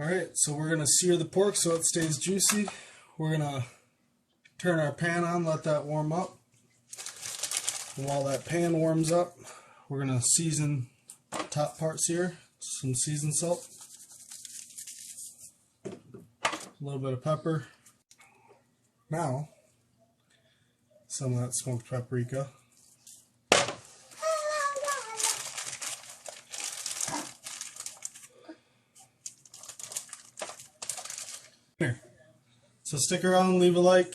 Alright, so we're going to sear the pork so it stays juicy. We're going to turn our pan on, let that warm up. And while that pan warms up, we're going to season the top parts here. Some seasoned salt. A little bit of pepper. Now, some of that smoked paprika. Here. So stick around, leave a like.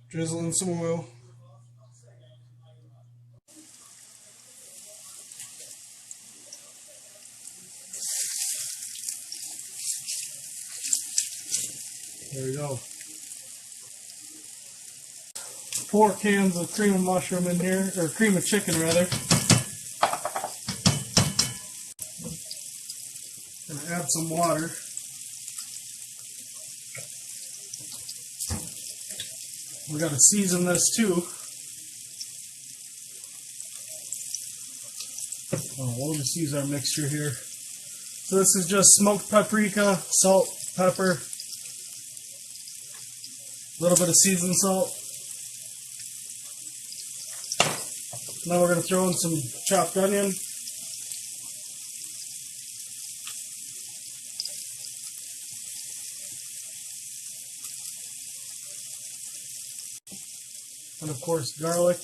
Drizzle in some oil. There we go. 4 cans of cream of mushroom in here, or cream of chicken rather. Gonna add some water. We gotta season this too. We'll just use our mixture here. So this is just smoked paprika, salt, pepper, a little bit of seasoned salt. Now we're going to throw in some chopped onion. And of course garlic.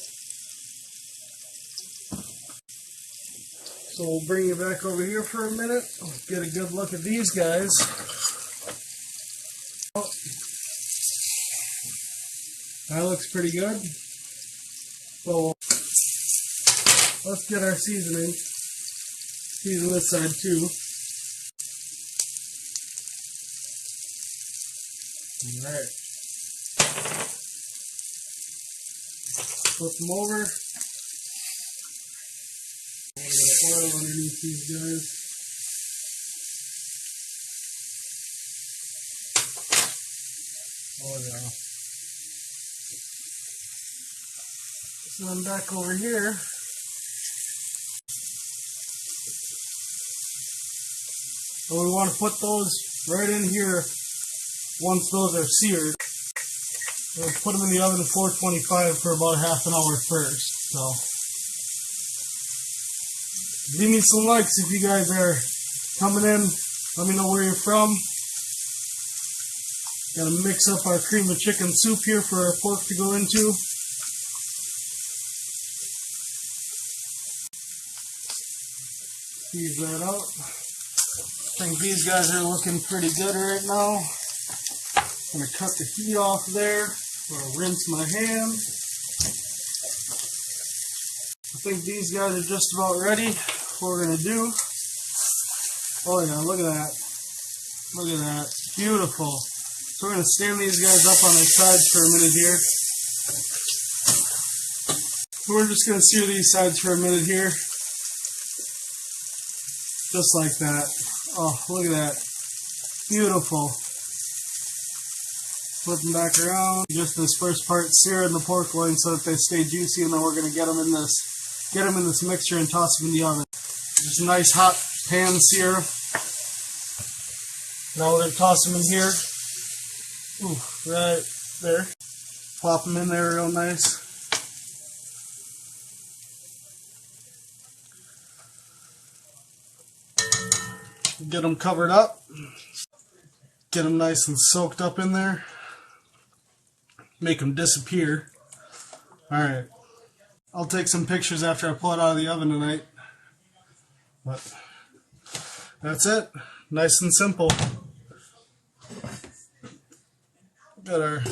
So we'll bring you back over here for a minute. Get a good look at these guys. That looks pretty good. So let's get our seasoning. Season this side too. Alright. Flip them over. A little bit of oil underneath these guys. Oh yeah. So I'm back over here. So we want to put those right in here once those are seared. We'll put them in the oven at 425 for about half an hour first. So leave me some likes if you guys are coming in. Let me know where you're from. Gotta mix up our cream of chicken soup here for our pork to go into. Squeeze that out. I think these guys are looking pretty good right now. I'm going to cut the heat off there. I'll rinse my hands. I think these guys are just about ready. What we're going to do. Oh yeah, look at that. Look at that. Beautiful. So we're going to stand these guys up on their sides for a minute here. We're just going to sear these sides for a minute here. Just like that. Oh, look at that. Beautiful. Flip them back around. Just this first part, searing the pork loin so that they stay juicy, and then we're going to get them in this mixture and toss them in the oven. Just a nice hot pan sear. Now we're going to toss them in here. Ooh, right there. Plop them in there real nice. Get them covered up. Get them nice and soaked up in there. Make them disappear. Alright. I'll take some pictures after I pull it out of the oven tonight. But that's it. Nice and simple. Got our